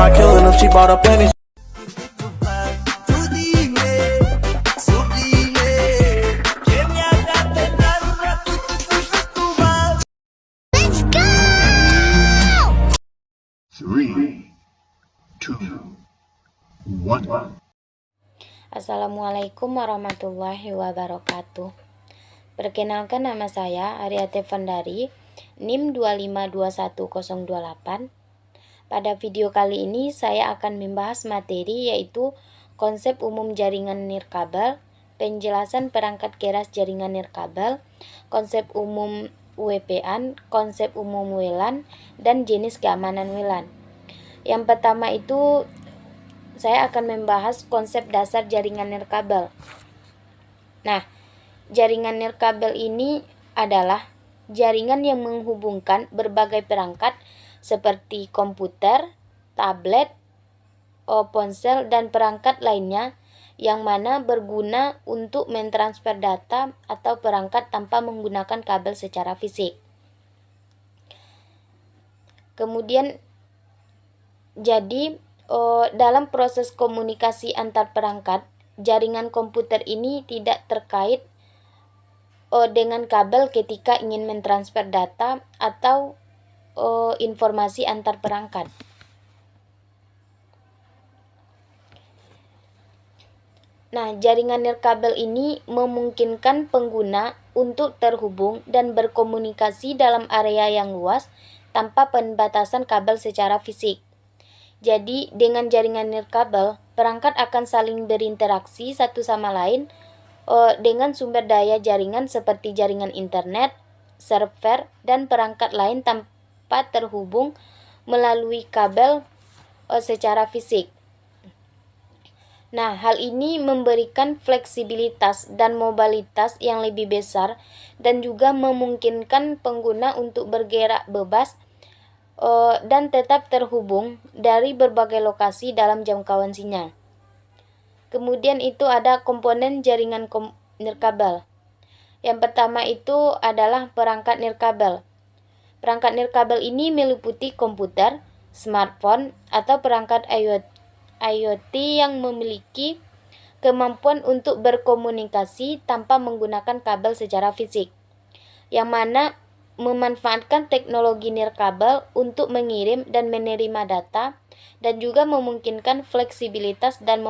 might kill her if she brought up any. Three, two, one. Assalamualaikum warahmatullahi wabarakatuh. Perkenalkan, nama saya Ariate Vandari, NIM 2521028. Pada video kali ini saya akan membahas materi yaitu konsep umum jaringan nirkabel, penjelasan perangkat keras jaringan nirkabel, konsep umum WPAN, konsep umum WLAN, dan jenis keamanan WLAN. Yang pertama itu saya akan membahas konsep dasar jaringan nirkabel. Nah, jaringan nirkabel ini adalah jaringan yang menghubungkan berbagai perangkat seperti komputer, tablet, ponsel, dan perangkat lainnya yang mana berguna untuk mentransfer data atau perangkat tanpa menggunakan kabel secara fisik. Kemudian, jadi dalam proses komunikasi antar perangkat, jaringan komputer ini tidak terkait dengan kabel ketika ingin mentransfer data atau informasi antar perangkat. Nah, jaringan nirkabel ini memungkinkan pengguna untuk terhubung dan berkomunikasi dalam area yang luas tanpa pembatasan kabel secara fisik. Jadi, dengan jaringan nirkabel, perangkat akan saling berinteraksi satu sama lain dengan sumber daya jaringan seperti jaringan internet, server, dan perangkat lain tanpa terhubung melalui kabel secara fisik. Nah, hal ini memberikan fleksibilitas dan mobilitas yang lebih besar dan juga memungkinkan pengguna untuk bergerak bebas dan tetap terhubung dari berbagai lokasi dalam jangkauan sinyal. Kemudian itu ada komponen jaringan nirkabel. Yang pertama itu adalah perangkat nirkabel. Perangkat nirkabel ini meliputi komputer, smartphone, atau perangkat IoT yang memiliki kemampuan untuk berkomunikasi tanpa menggunakan kabel secara fisik, yang mana memanfaatkan teknologi nirkabel untuk mengirim dan menerima data dan juga memungkinkan fleksibilitas dan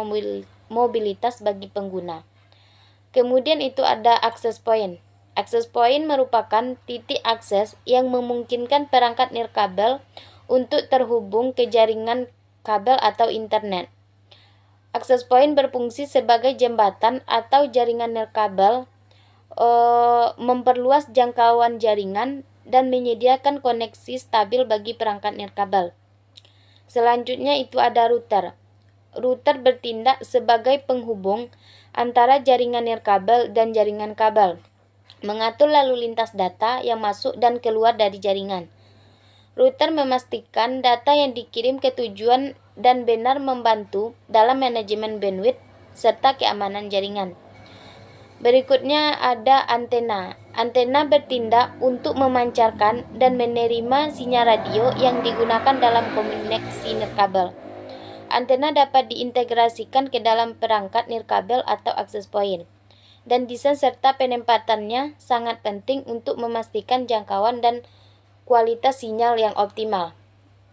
mobilitas bagi pengguna. Kemudian itu ada access point. Access point merupakan titik akses yang memungkinkan perangkat nirkabel untuk terhubung ke jaringan kabel atau internet. Access point berfungsi sebagai jembatan atau jaringan nirkabel, memperluas jangkauan jaringan dan menyediakan koneksi stabil bagi perangkat nirkabel. Selanjutnya itu ada router. Router bertindak sebagai penghubung antara jaringan nirkabel dan jaringan kabel, mengatur lalu lintas data yang masuk dan keluar dari jaringan. Router memastikan data yang dikirim ke tujuan dan benar membantu dalam manajemen bandwidth serta keamanan jaringan. Berikutnya ada antena. Antena bertindak untuk memancarkan dan menerima sinyal radio yang digunakan dalam koneksi nirkabel. Antena dapat diintegrasikan ke dalam perangkat nirkabel atau access point, dan desain serta penempatannya sangat penting untuk memastikan jangkauan dan kualitas sinyal yang optimal.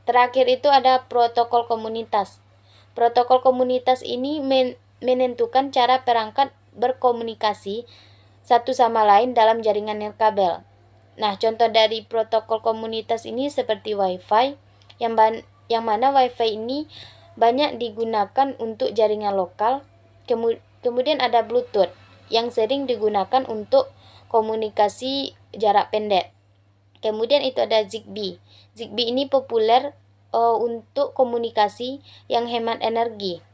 Terakhir itu ada protokol komunitas. Protokol komunitas ini menentukan cara perangkat berkomunikasi satu sama lain dalam jaringan nirkabel. Nah, contoh dari protokol komunitas ini seperti Wi-Fi, yang mana Wi-Fi ini banyak digunakan untuk jaringan lokal. Kemudian ada Bluetooth, yang sering digunakan untuk komunikasi jarak pendek. Kemudian itu ada Zigbee. Zigbee ini populer untuk komunikasi yang hemat energi.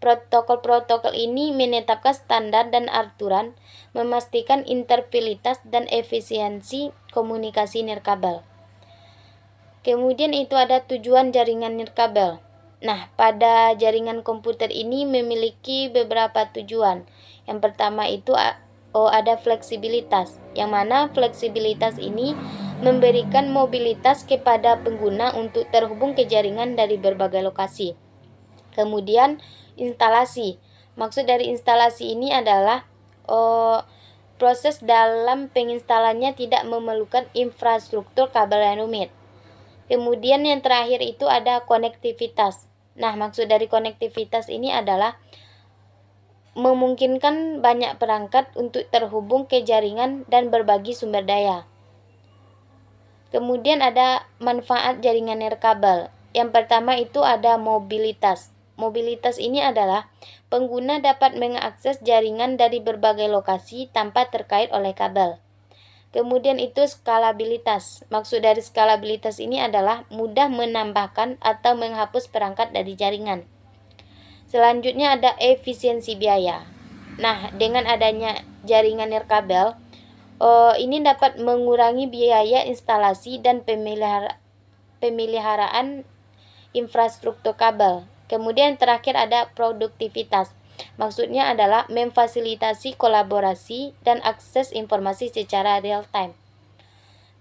Protokol-protokol ini menetapkan standar dan aturan, memastikan interoperabilitas dan efisiensi komunikasi nirkabel. Kemudian itu ada tujuan jaringan nirkabel. Nah, pada jaringan komputer ini memiliki beberapa tujuan. Yang pertama itu ada fleksibilitas, yang mana fleksibilitas ini memberikan mobilitas kepada pengguna untuk terhubung ke jaringan dari berbagai lokasi. Kemudian instalasi. Maksud dari instalasi ini adalah proses dalam penginstalannya tidak memerlukan infrastruktur kabel yang rumit. Kemudian yang terakhir itu ada konektivitas. Nah, maksud dari konektivitas ini adalah memungkinkan banyak perangkat untuk terhubung ke jaringan dan berbagi sumber daya. Kemudian ada manfaat jaringan nirkabel. Yang pertama itu ada mobilitas. Mobilitas ini adalah pengguna dapat mengakses jaringan dari berbagai lokasi tanpa terkait oleh kabel. Kemudian itu skalabilitas. Maksud dari skalabilitas ini adalah mudah menambahkan atau menghapus perangkat dari jaringan. Selanjutnya ada efisiensi biaya. Nah, dengan adanya jaringan nirkabel, ini dapat mengurangi biaya instalasi dan pemeliharaan infrastruktur kabel. Kemudian terakhir ada produktivitas. Maksudnya adalah memfasilitasi kolaborasi dan akses informasi secara real time.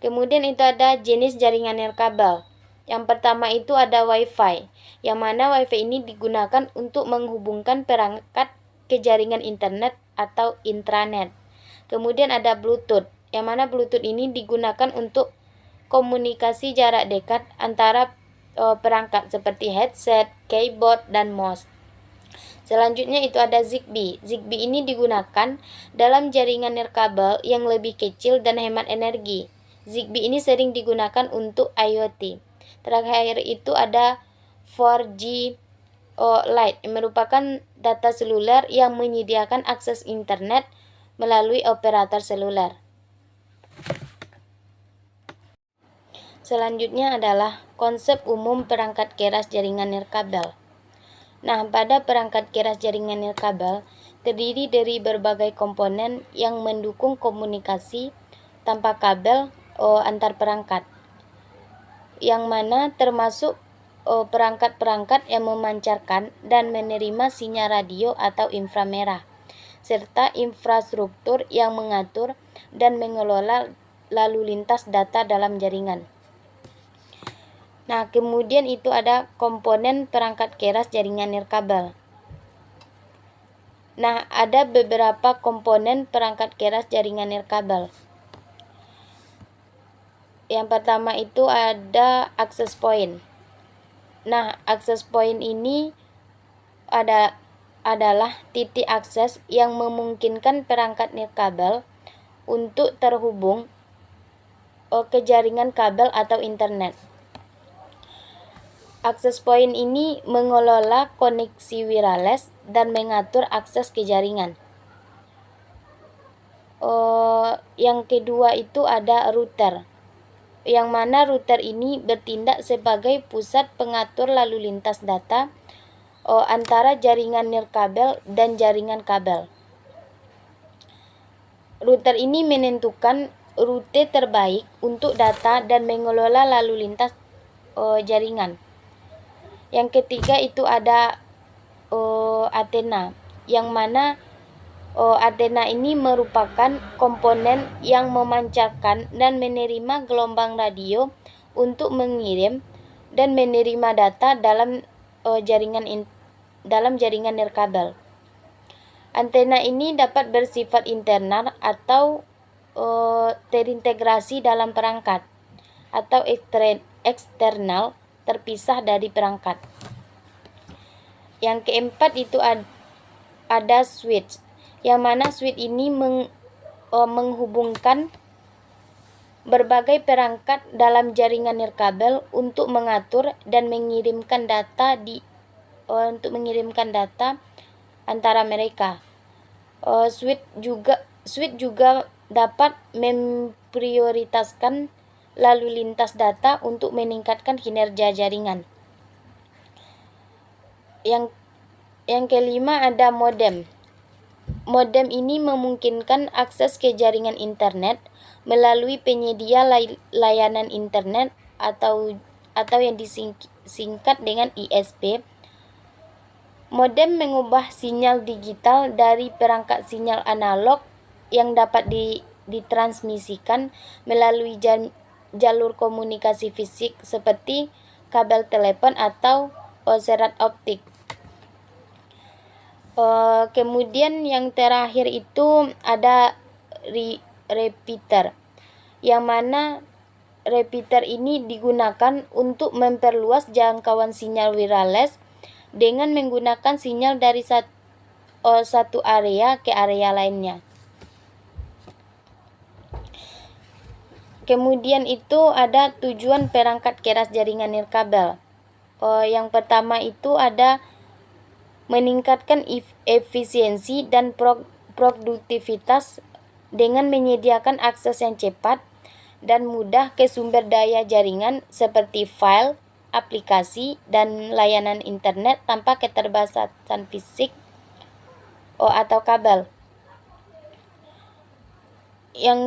Kemudian itu ada jenis jaringan nirkabel. Yang pertama itu ada Wi-Fi, yang mana Wi-Fi ini digunakan untuk menghubungkan perangkat ke jaringan internet atau intranet. Kemudian ada Bluetooth, yang mana Bluetooth ini digunakan untuk komunikasi jarak dekat antara perangkat seperti headset, keyboard, dan mouse. Selanjutnya itu ada Zigbee. Zigbee ini digunakan dalam jaringan nirkabel yang lebih kecil dan hemat energi. Zigbee ini sering digunakan untuk IoT. Terakhir itu ada 4G Lite, yang merupakan data seluler yang menyediakan akses internet melalui operator seluler. Selanjutnya adalah konsep umum perangkat keras jaringan nirkabel. Nah, pada perangkat keras jaringan nirkabel terdiri dari berbagai komponen yang mendukung komunikasi tanpa kabel antar perangkat, yang mana termasuk perangkat-perangkat yang memancarkan dan menerima sinyal radio atau inframerah, serta infrastruktur yang mengatur dan mengelola lalu lintas data dalam jaringan. Nah, kemudian itu ada komponen perangkat keras jaringan nirkabel. Nah, ada beberapa komponen perangkat keras jaringan nirkabel. Yang pertama itu ada access point. Nah, access point ini adalah titik akses yang memungkinkan perangkat nirkabel untuk terhubung ke jaringan kabel atau internet. Access point ini mengelola koneksi wireless dan mengatur akses ke jaringan. Yang kedua itu ada router, yang mana router ini bertindak sebagai pusat pengatur lalu lintas data antara jaringan nirkabel dan jaringan kabel. Router ini menentukan rute terbaik untuk data dan mengelola lalu lintas jaringan. Yang ketiga itu ada antena, yang mana antena ini merupakan komponen yang memancarkan dan menerima gelombang radio untuk mengirim dan menerima data dalam jaringan nirkabel. Antena ini dapat bersifat internal atau terintegrasi dalam perangkat, atau eksternal terpisah dari perangkat. Yang keempat itu ada switch, yang mana switch ini menghubungkan berbagai perangkat dalam jaringan nirkabel untuk mengatur dan mengirimkan data antara mereka. Switch juga dapat memprioritaskan lalu lintas data untuk meningkatkan kinerja jaringan. Yang kelima ada modem. Modem ini memungkinkan akses ke jaringan internet melalui penyedia layanan internet atau yang disingkat dengan ISP. Modem mengubah sinyal digital dari perangkat sinyal analog yang dapat ditransmisikan melalui jalur komunikasi fisik seperti kabel telepon atau serat optik. Kemudian yang terakhir itu ada repeater, yang mana repeater ini digunakan untuk memperluas jangkauan sinyal wireless dengan menggunakan sinyal dari satu area ke area lainnya. Kemudian itu ada tujuan perangkat keras jaringan nirkabel. Yang pertama itu ada meningkatkan efisiensi dan produktivitas dengan menyediakan akses yang cepat dan mudah ke sumber daya jaringan seperti file, aplikasi, dan layanan internet tanpa keterbatasan fisik atau kabel. Yang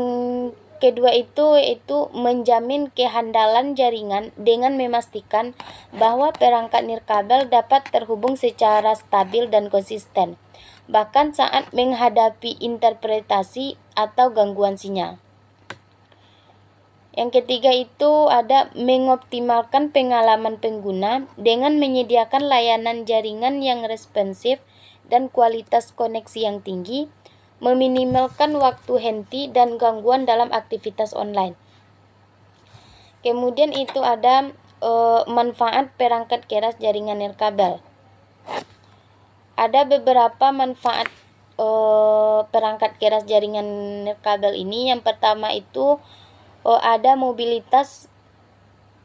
kedua itu menjamin kehandalan jaringan dengan memastikan bahwa perangkat nirkabel dapat terhubung secara stabil dan konsisten, bahkan saat menghadapi interpretasi atau gangguan sinyal. Yang ketiga itu ada mengoptimalkan pengalaman pengguna dengan menyediakan layanan jaringan yang responsif dan kualitas koneksi yang tinggi, meminimalkan waktu henti dan gangguan dalam aktivitas online. Kemudian itu ada manfaat perangkat keras jaringan nirkabel. Ada beberapa manfaat perangkat keras jaringan nirkabel ini. Yang pertama itu ada mobilitas,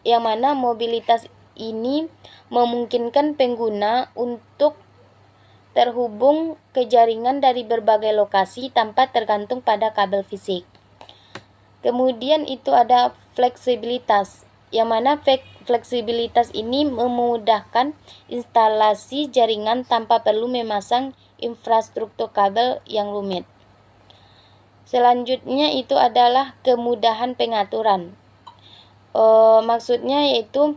yang mana mobilitas ini memungkinkan pengguna untuk terhubung ke jaringan dari berbagai lokasi tanpa tergantung pada kabel fisik. Kemudian itu ada fleksibilitas, yang mana fleksibilitas ini memudahkan instalasi jaringan tanpa perlu memasang infrastruktur kabel yang rumit. Selanjutnya itu adalah kemudahan pengaturan. Maksudnya yaitu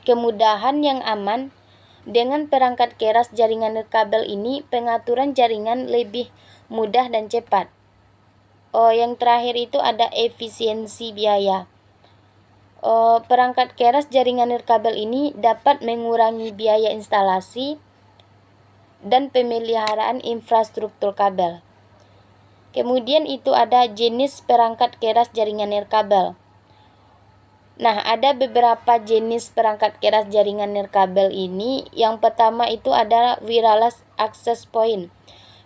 kemudahan yang aman. Dengan perangkat keras jaringan nirkabel ini, pengaturan jaringan lebih mudah dan cepat. Yang terakhir itu ada efisiensi biaya. Perangkat keras jaringan nirkabel ini dapat mengurangi biaya instalasi dan pemeliharaan infrastruktur kabel. Kemudian itu ada jenis perangkat keras jaringan nirkabel. Nah, ada beberapa jenis perangkat keras jaringan nirkabel ini. Yang pertama itu adalah wireless access point,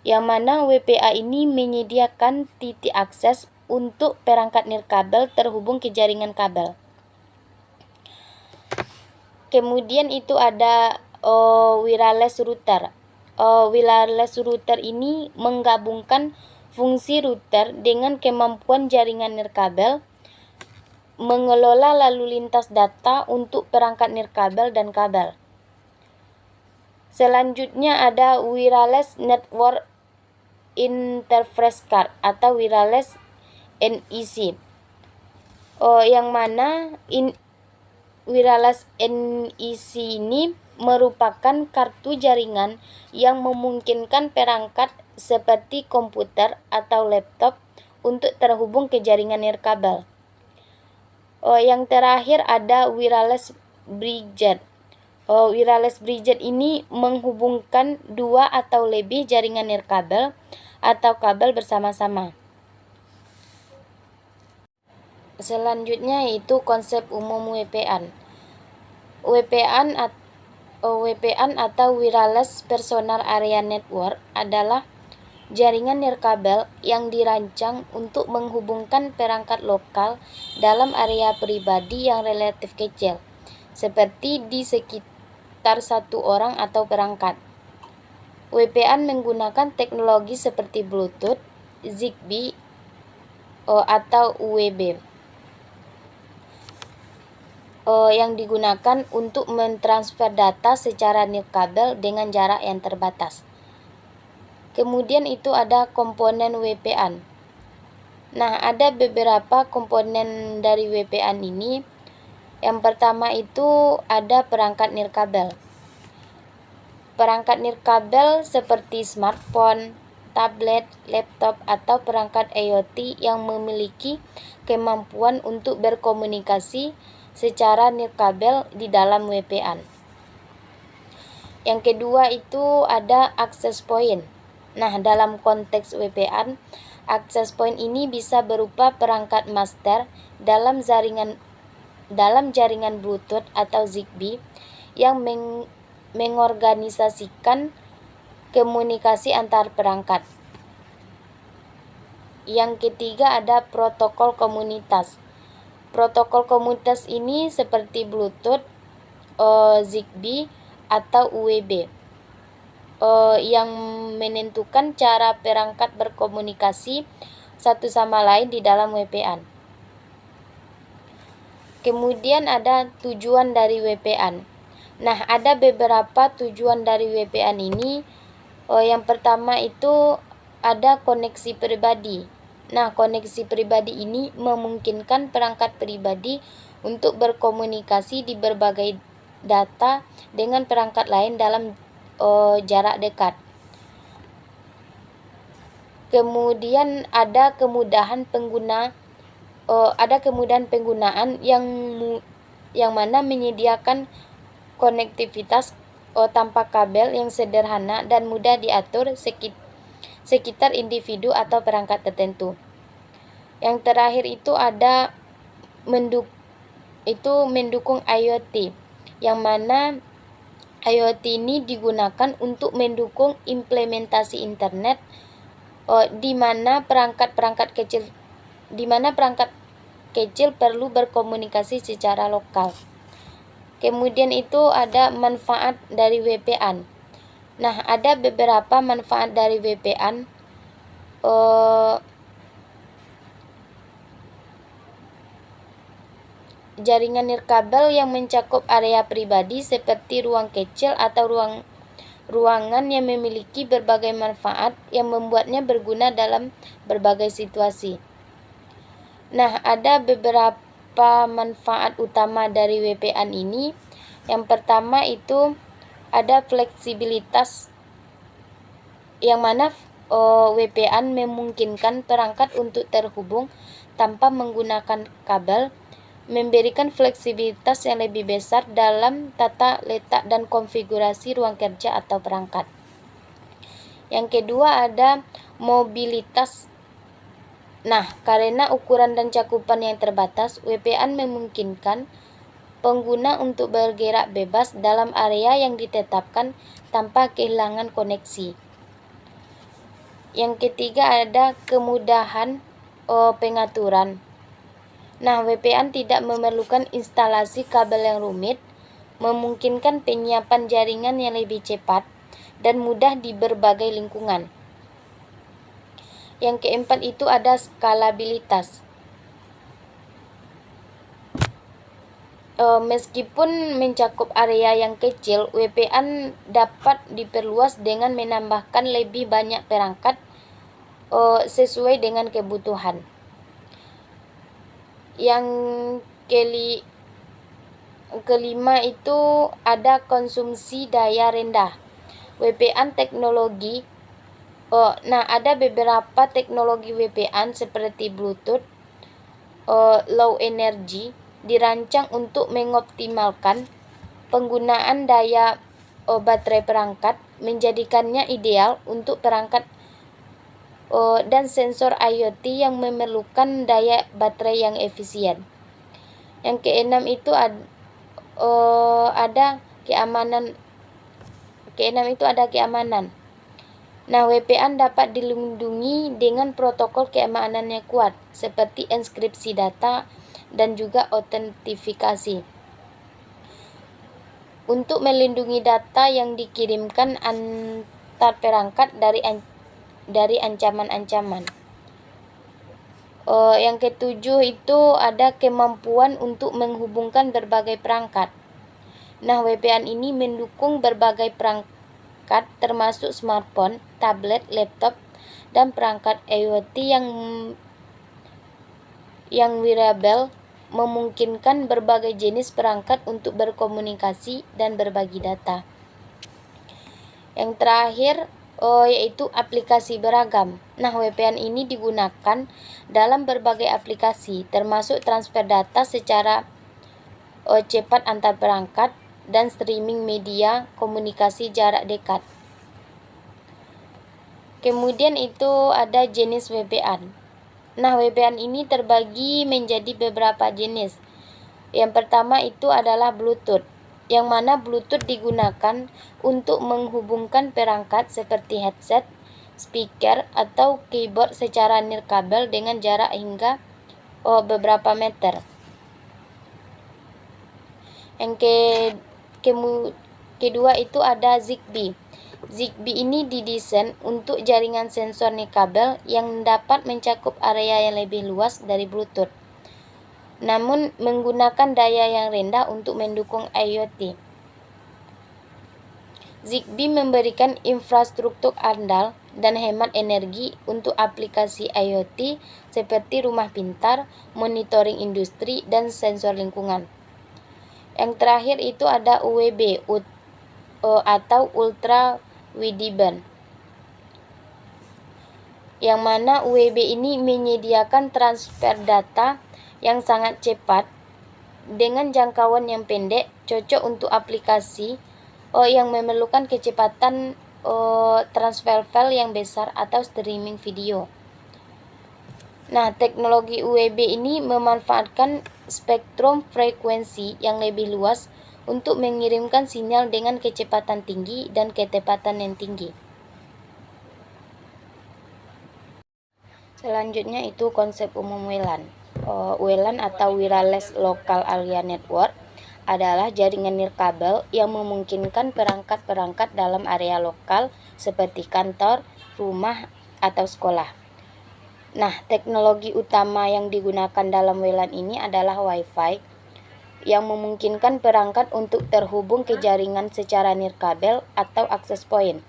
yang mana WPA ini menyediakan titik akses untuk perangkat nirkabel terhubung ke jaringan kabel. Kemudian itu ada wireless router. Wireless router ini menggabungkan fungsi router dengan kemampuan jaringan nirkabel, mengelola lalu lintas data untuk perangkat nirkabel dan kabel. Selanjutnya ada wireless network interface card atau wireless NEC. Yang mana wireless NEC ini merupakan kartu jaringan yang memungkinkan perangkat seperti komputer atau laptop untuk terhubung ke jaringan nirkabel. Yang terakhir ada wireless bridge. Wireless bridge ini menghubungkan dua atau lebih jaringan nirkabel atau kabel bersama-sama. Selanjutnya yaitu konsep umum WPAN. WPAN atau Wireless Personal Area Network adalah jaringan nirkabel yang dirancang untuk menghubungkan perangkat lokal dalam area pribadi yang relatif kecil, seperti di sekitar satu orang atau perangkat. WPAN menggunakan teknologi seperti Bluetooth, Zigbee, atau UWB yang digunakan untuk mentransfer data secara nirkabel dengan jarak yang terbatas. Kemudian itu ada komponen WPAN. Nah, ada beberapa komponen dari WPAN ini. Yang pertama itu ada perangkat nirkabel. Perangkat nirkabel seperti smartphone, tablet, laptop, atau perangkat IoT yang memiliki kemampuan untuk berkomunikasi secara nirkabel di dalam WPAN. Yang kedua itu ada access point. Nah, dalam konteks WPAN, access point ini bisa berupa perangkat master dalam jaringan Bluetooth atau Zigbee yang mengorganisasikan komunikasi antar perangkat. Yang ketiga ada protokol komunitas. Protokol komunitas ini seperti Bluetooth, Zigbee, atau UWB yang menentukan cara perangkat berkomunikasi satu sama lain di dalam WPAN. Kemudian ada tujuan dari WPAN. Nah, ada beberapa tujuan dari WPAN ini. Yang pertama itu ada koneksi pribadi. Nah, koneksi pribadi ini memungkinkan perangkat pribadi untuk berkomunikasi di berbagai data dengan perangkat lain dalam jarak dekat. Kemudian ada kemudahan penggunaan yang mana menyediakan konektivitas tanpa kabel yang sederhana dan mudah diatur sekitar individu atau perangkat tertentu. Yang terakhir itu ada mendukung IoT, yang mana IoT ini digunakan untuk mendukung implementasi internet di mana perangkat kecil perlu berkomunikasi secara lokal. Kemudian itu ada manfaat dari WPAN. Nah, ada beberapa manfaat dari WPAN. Jaringan nirkabel yang mencakup area pribadi seperti ruang kecil atau ruangan yang memiliki berbagai manfaat yang membuatnya berguna dalam berbagai situasi. Nah, ada beberapa manfaat utama dari WPAN ini. Yang pertama itu ada fleksibilitas, yang mana WPAN memungkinkan perangkat untuk terhubung tanpa menggunakan kabel, memberikan fleksibilitas yang lebih besar dalam tata letak dan konfigurasi ruang kerja atau perangkat. Yang kedua ada mobilitas. Nah, karena ukuran dan cakupan yang terbatas, WPAN memungkinkan pengguna untuk bergerak bebas dalam area yang ditetapkan tanpa kehilangan koneksi. Yang ketiga ada kemudahan pengaturan. Nah, WPAN tidak memerlukan instalasi kabel yang rumit, memungkinkan penyiapan jaringan yang lebih cepat dan mudah di berbagai lingkungan. Yang keempat itu ada skalabilitas. Meskipun mencakup area yang kecil, WPAN dapat diperluas dengan menambahkan lebih banyak perangkat sesuai dengan kebutuhan. Yang kelima itu ada konsumsi daya rendah. WPAN teknologi. Ada beberapa teknologi WPAN seperti Bluetooth low energy dirancang untuk mengoptimalkan penggunaan daya baterai perangkat, menjadikannya ideal untuk perangkat dan sensor IoT yang memerlukan daya baterai yang efisien. Yang keenam itu ada keamanan. Nah, WPAN dapat dilindungi dengan protokol keamanan yang kuat seperti enkripsi data dan juga autentifikasi untuk melindungi data yang dikirimkan antar perangkat dari ancaman-ancaman. Yang ketujuh itu ada kemampuan untuk menghubungkan berbagai perangkat. Nah, WPAN ini mendukung berbagai perangkat termasuk smartphone, tablet, laptop, dan perangkat IoT yang wearable, memungkinkan berbagai jenis perangkat untuk berkomunikasi dan berbagi data. Yang terakhir, yaitu aplikasi beragam. Nah, VPN ini digunakan dalam berbagai aplikasi, termasuk transfer data secara cepat antar perangkat dan streaming media komunikasi jarak dekat. Kemudian itu ada jenis VPN. Nah, VPN ini terbagi menjadi beberapa jenis. Yang pertama itu adalah Bluetooth, yang mana Bluetooth digunakan untuk menghubungkan perangkat seperti headset, speaker, atau keyboard secara nirkabel dengan jarak hingga beberapa meter. Yang kedua itu ada Zigbee. Zigbee ini didesain untuk jaringan sensor nirkabel yang dapat mencakup area yang lebih luas dari Bluetooth, namun menggunakan daya yang rendah untuk mendukung IoT. Zigbee memberikan infrastruktur andal dan hemat energi untuk aplikasi IoT seperti rumah pintar, monitoring industri, dan sensor lingkungan. Yang terakhir itu ada UWB atau Ultra Wideband, yang mana UWB ini menyediakan transfer data yang sangat cepat dengan jangkauan yang pendek, cocok untuk aplikasi yang memerlukan kecepatan transfer file yang besar atau streaming video. Nah, teknologi UWB ini memanfaatkan spektrum frekuensi yang lebih luas untuk mengirimkan sinyal dengan kecepatan tinggi dan ketepatan yang tinggi. Selanjutnya itu konsep umum WLAN. WLAN atau Wireless Local Area Network adalah jaringan nirkabel yang memungkinkan perangkat-perangkat dalam area lokal seperti kantor, rumah, atau sekolah. Nah, teknologi utama yang digunakan dalam WLAN ini adalah Wi-Fi yang memungkinkan perangkat untuk terhubung ke jaringan secara nirkabel atau access point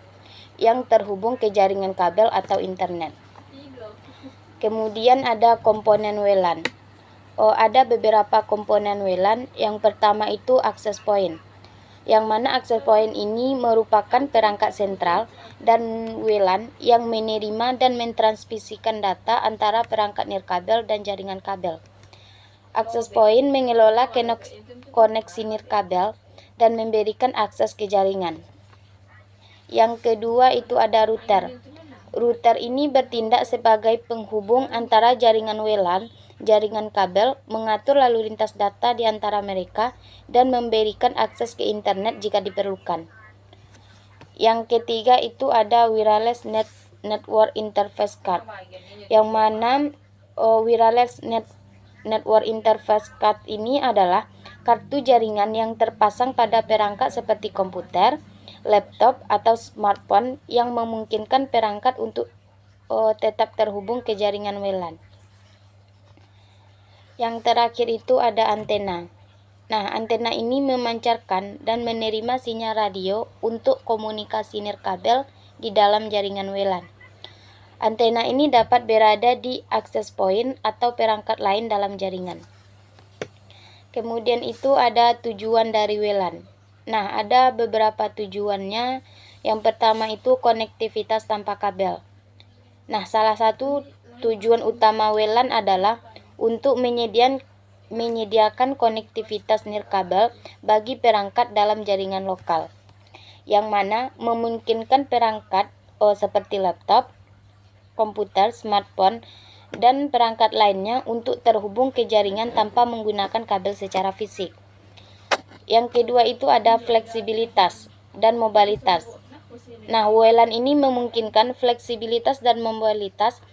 yang terhubung ke jaringan kabel atau internet. Kemudian ada komponen WLAN. Ada beberapa komponen WLAN. Yang pertama itu access point, yang mana access point ini merupakan perangkat sentral dan WLAN yang menerima dan mentransmisikan data antara perangkat nirkabel dan jaringan kabel. Access point mengelola koneksi nirkabel dan memberikan akses ke jaringan. Yang kedua itu ada router. Router ini bertindak sebagai penghubung antara jaringan WLAN, jaringan kabel, mengatur lalu lintas data di antara mereka, dan memberikan akses ke internet jika diperlukan. Yang ketiga itu ada Wireless Network Interface Card, yang mana Wireless Network Interface Card ini adalah kartu jaringan yang terpasang pada perangkat seperti komputer, laptop, atau smartphone yang memungkinkan perangkat untuk tetap terhubung ke jaringan WLAN. Yang terakhir itu ada antena. Nah, antena ini memancarkan dan menerima sinyal radio untuk komunikasi nirkabel di dalam jaringan WLAN. Antena ini dapat berada di access point atau perangkat lain dalam jaringan. Kemudian itu ada tujuan dari WLAN. Nah, ada beberapa tujuannya. Yang pertama itu konektivitas tanpa kabel. Nah, salah satu tujuan utama WLAN adalah untuk menyediakan konektivitas nirkabel bagi perangkat dalam jaringan lokal, yang mana memungkinkan perangkat seperti laptop, komputer, smartphone, dan perangkat lainnya untuk terhubung ke jaringan tanpa menggunakan kabel secara fisik. Yang kedua itu ada fleksibilitas dan mobilitas. Nah, WLAN ini memungkinkan fleksibilitas dan mobilitas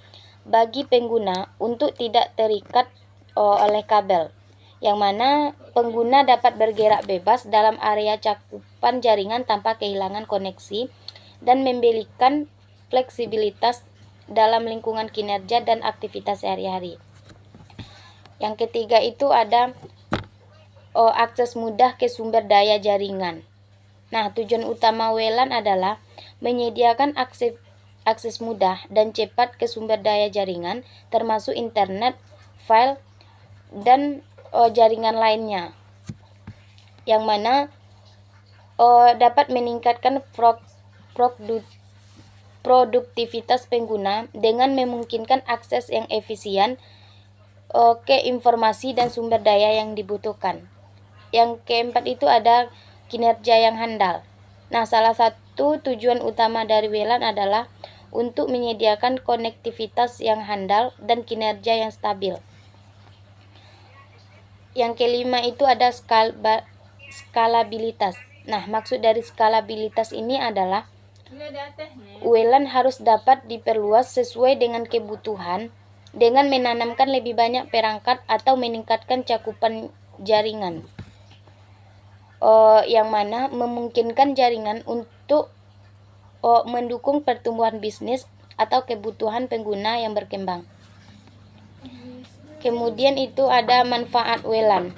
bagi pengguna untuk tidak terikat oleh kabel, yang mana pengguna dapat bergerak bebas dalam area cakupan jaringan tanpa kehilangan koneksi dan memberikan fleksibilitas dalam lingkungan kinerja dan aktivitas sehari-hari. Yang ketiga itu ada akses mudah ke sumber daya jaringan. Nah, tujuan utama WLAN adalah menyediakan akses mudah dan cepat ke sumber daya jaringan, termasuk internet, file, dan jaringan lainnya, yang mana dapat meningkatkan produktivitas pengguna dengan memungkinkan akses yang efisien ke informasi dan sumber daya yang dibutuhkan. Yang keempat itu ada kinerja yang handal. Nah, salah satu tujuan utama dari WLAN adalah untuk menyediakan konektivitas yang handal dan kinerja yang stabil. Yang kelima itu ada skalabilitas. Nah, maksud dari skalabilitas ini adalah WLAN harus dapat diperluas sesuai dengan kebutuhan dengan menanamkan lebih banyak perangkat atau meningkatkan cakupan jaringan, yang mana memungkinkan jaringan untuk mendukung pertumbuhan bisnis atau kebutuhan pengguna yang berkembang. Kemudian itu ada manfaat WLAN.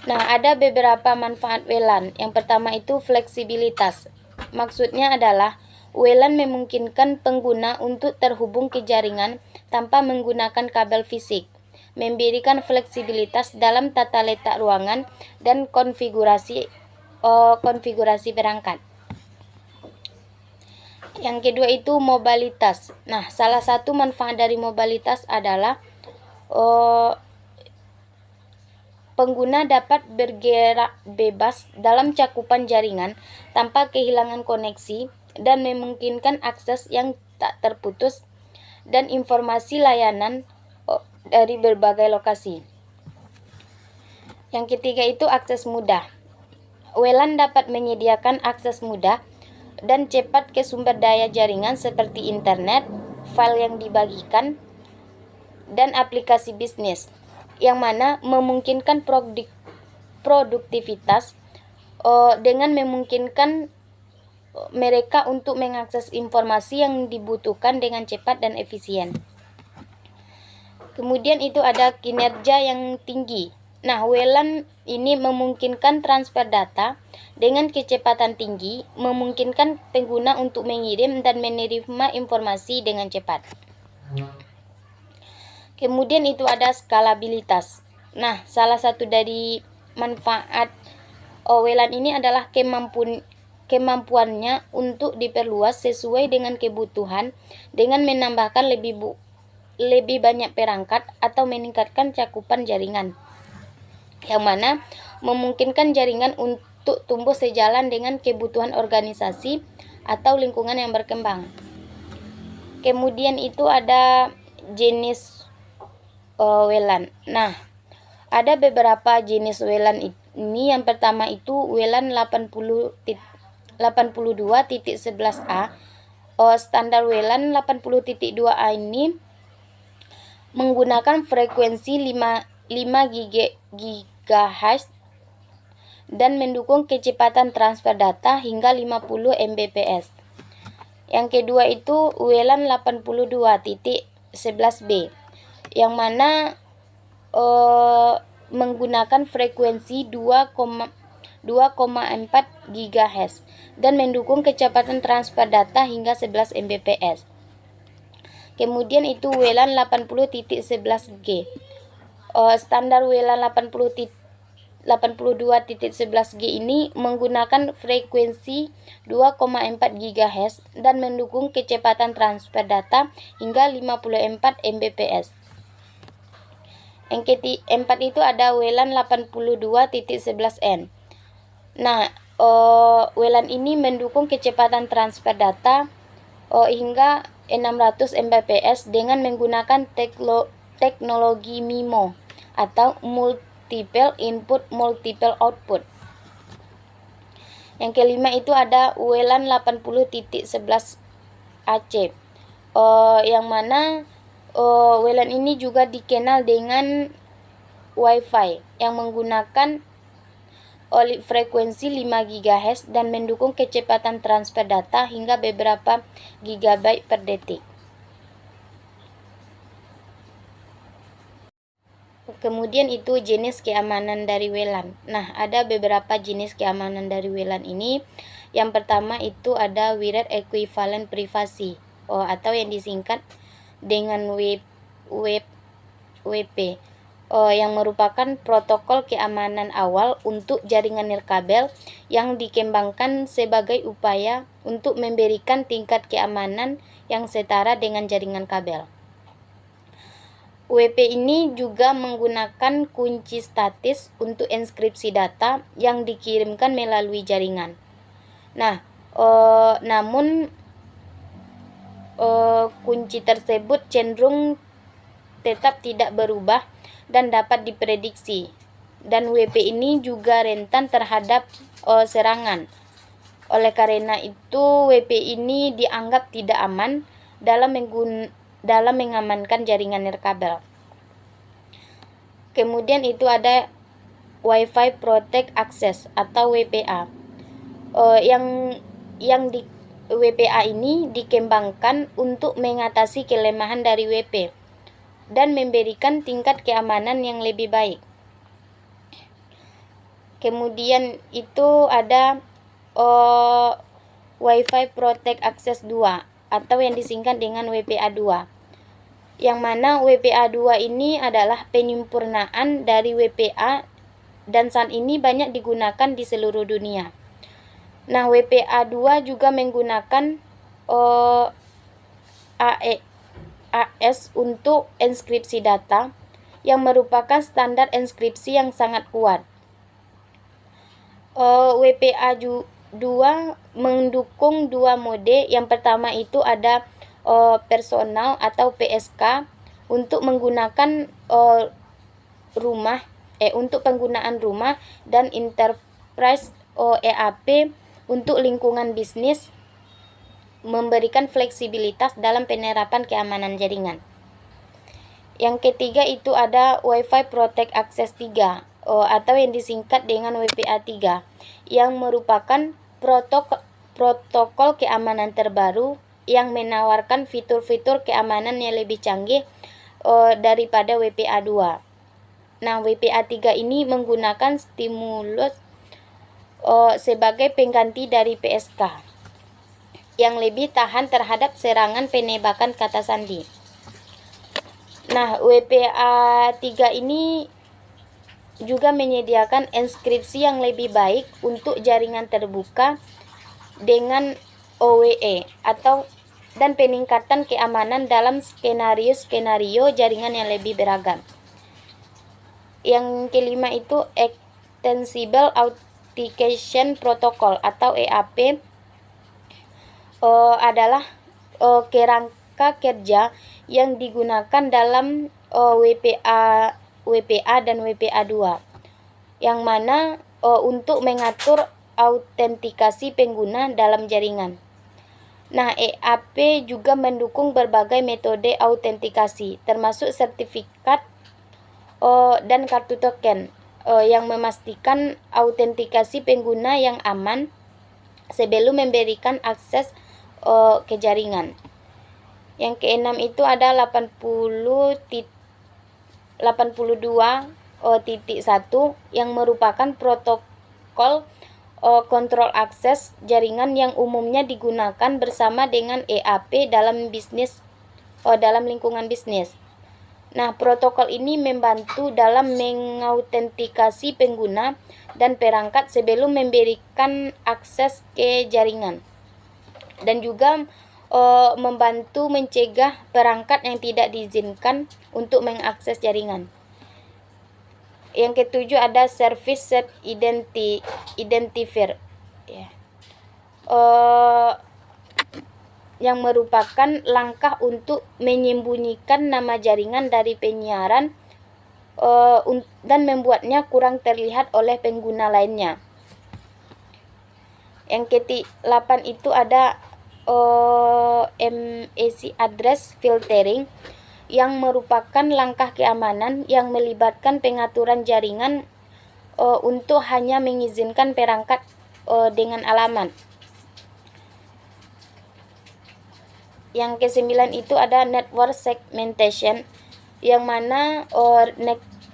Nah, ada beberapa manfaat WLAN. Yang pertama itu fleksibilitas. Maksudnya adalah WLAN memungkinkan pengguna untuk terhubung ke jaringan tanpa menggunakan kabel fisik, memberikan fleksibilitas dalam tata letak ruangan dan konfigurasi perangkat. Yang kedua itu mobilitas. Nah, salah satu manfaat dari mobilitas adalah pengguna dapat bergerak bebas dalam cakupan jaringan tanpa kehilangan koneksi dan memungkinkan akses yang tak terputus dan informasi layanan dari berbagai lokasi. Yang ketiga itu akses mudah. WLAN dapat menyediakan akses mudah dan cepat ke sumber daya jaringan seperti internet, file yang dibagikan, dan aplikasi bisnis, yang mana memungkinkan produktivitas dengan memungkinkan mereka untuk mengakses informasi yang dibutuhkan dengan cepat dan efisien. Kemudian itu ada kinerja yang tinggi. Nah, WLAN ini memungkinkan transfer data dengan kecepatan tinggi, memungkinkan pengguna untuk mengirim dan menerima informasi dengan cepat. Kemudian itu ada skalabilitas. Nah, salah satu dari manfaat WLAN ini adalah kemampuannya untuk diperluas sesuai dengan kebutuhan dengan menambahkan lebih banyak perangkat atau meningkatkan cakupan jaringan, yang mana memungkinkan jaringan untuk tumbuh sejalan dengan kebutuhan organisasi atau lingkungan yang berkembang. Kemudian itu ada jenis WLAN. Nah, ada beberapa jenis WLAN ini. Yang pertama itu WLAN 82.11a. Standar WLAN 80.2a ini menggunakan frekuensi 5 GHz dan mendukung kecepatan transfer data hingga 50 Mbps. Yang kedua itu WLAN 82.11b, yang mana menggunakan frekuensi 2,4 GHz dan mendukung kecepatan transfer data hingga 11 Mbps. Kemudian itu WLAN 80.11g. Standar WLAN 82.11g ini menggunakan frekuensi 2,4 GHz dan mendukung kecepatan transfer data hingga 54 Mbps. Yang keempat itu ada WLAN 82.11n. Nah, WLAN ini mendukung kecepatan transfer data hingga 600 Mbps dengan menggunakan teknologi MIMO atau multiple input multiple output. Yang kelima itu ada WLAN 80.11ac, yang mana WLAN ini juga dikenal dengan Wi-Fi yang menggunakan frekuensi 5 GHz dan mendukung kecepatan transfer data hingga beberapa gigabyte per detik. Kemudian itu jenis keamanan dari WLAN. Nah, ada beberapa jenis keamanan dari WLAN ini. Yang pertama itu ada Wired Equivalent Privacy atau yang disingkat dengan WEP. yang merupakan protokol keamanan awal untuk jaringan nirkabel yang dikembangkan sebagai upaya untuk memberikan tingkat keamanan yang setara dengan jaringan kabel. WP ini juga menggunakan kunci statis untuk enskripsi data yang dikirimkan melalui jaringan. Nah, namun kunci tersebut cenderung tetap tidak berubah dan dapat diprediksi. Dan WP ini juga rentan terhadap serangan. Oleh karena itu, WP ini dianggap tidak aman dalam mengamankan jaringan nirkabel. Kemudian itu ada Wi-Fi Protect Access atau WPA. Yang di WPA ini dikembangkan untuk mengatasi kelemahan dari WP dan memberikan tingkat keamanan yang lebih baik. Kemudian itu ada Wi-Fi Protect Access 2 atau yang disingkat dengan WPA 2. Yang mana WPA 2 ini adalah penyempurnaan dari WPA dan saat ini banyak digunakan di seluruh dunia. Nah, WPA 2 juga menggunakan AES untuk enskripsi data yang merupakan standar enskripsi yang sangat kuat. WPA 2 mendukung dua mode. Yang pertama itu ada personal atau PSK untuk menggunakan untuk penggunaan rumah, dan enterprise EAP untuk lingkungan bisnis, memberikan fleksibilitas dalam penerapan keamanan jaringan. Yang ketiga itu ada Wi-Fi Protect Access 3 atau yang disingkat dengan WPA 3 yang merupakan protokol keamanan terbaru yang menawarkan fitur-fitur keamanan yang lebih canggih daripada WPA 2. Nah, WPA 3 ini menggunakan stimulus sebagai pengganti dari PSK yang lebih tahan terhadap serangan penembakan kata sandi. Nah, WPA 3 ini juga menyediakan enskripsi yang lebih baik untuk jaringan terbuka dengan OWE dan peningkatan keamanan dalam skenario jaringan yang lebih beragam. Yang kelima itu Extensible Authentication Protocol atau EAP adalah kerangka kerja yang digunakan dalam WPA dan WPA 2 yang mana untuk mengatur autentikasi pengguna dalam jaringan. Nah, EAP juga mendukung berbagai metode autentikasi termasuk sertifikat dan kartu token yang memastikan autentikasi pengguna yang aman sebelum memberikan akses ke jaringan. Yang keenam itu ada 82.1 yang merupakan protokol kontrol akses jaringan yang umumnya digunakan bersama dengan EAP dalam lingkungan bisnis. Nah, protokol ini membantu dalam mengautentikasi pengguna dan perangkat sebelum memberikan akses ke jaringan, dan juga membantu mencegah perangkat yang tidak diizinkan untuk mengakses jaringan. Yang ketujuh ada Service Set Identifier yang merupakan langkah untuk menyembunyikan nama jaringan dari penyiaran dan membuatnya kurang terlihat oleh pengguna lainnya. Yang ke-8 itu ada MAC Address Filtering yang merupakan langkah keamanan yang melibatkan pengaturan jaringan untuk hanya mengizinkan perangkat dengan alamat. Yang ke-9 itu ada Network Segmentation, yang mana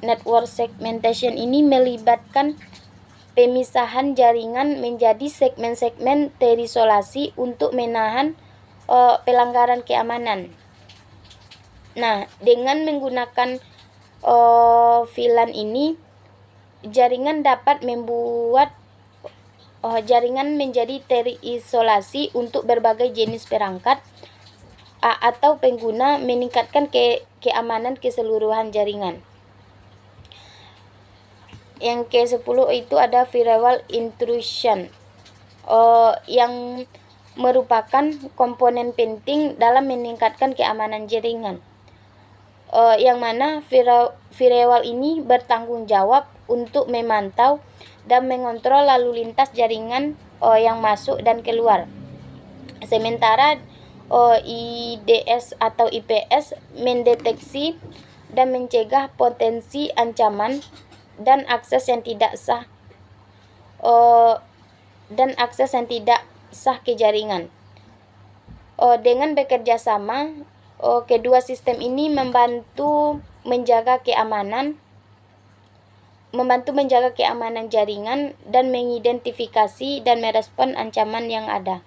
Network Segmentation ini melibatkan pemisahan jaringan menjadi segmen-segmen terisolasi untuk menahan pelanggaran keamanan. Nah, dengan menggunakan VLAN ini, jaringan dapat membuat jaringan menjadi terisolasi untuk berbagai jenis perangkat atau pengguna, meningkatkan keamanan keseluruhan jaringan. Yang ke-10 itu ada firewall intrusion, yang merupakan komponen penting dalam meningkatkan keamanan jaringan, yang mana firewall ini bertanggung jawab untuk memantau dan mengontrol lalu lintas jaringan yang masuk dan keluar. Sementara IDS atau IPS mendeteksi dan mencegah potensi ancaman dan akses yang tidak sah ke jaringan. Dengan bekerja sama, kedua sistem ini membantu menjaga keamanan jaringan dan mengidentifikasi dan merespon ancaman yang ada.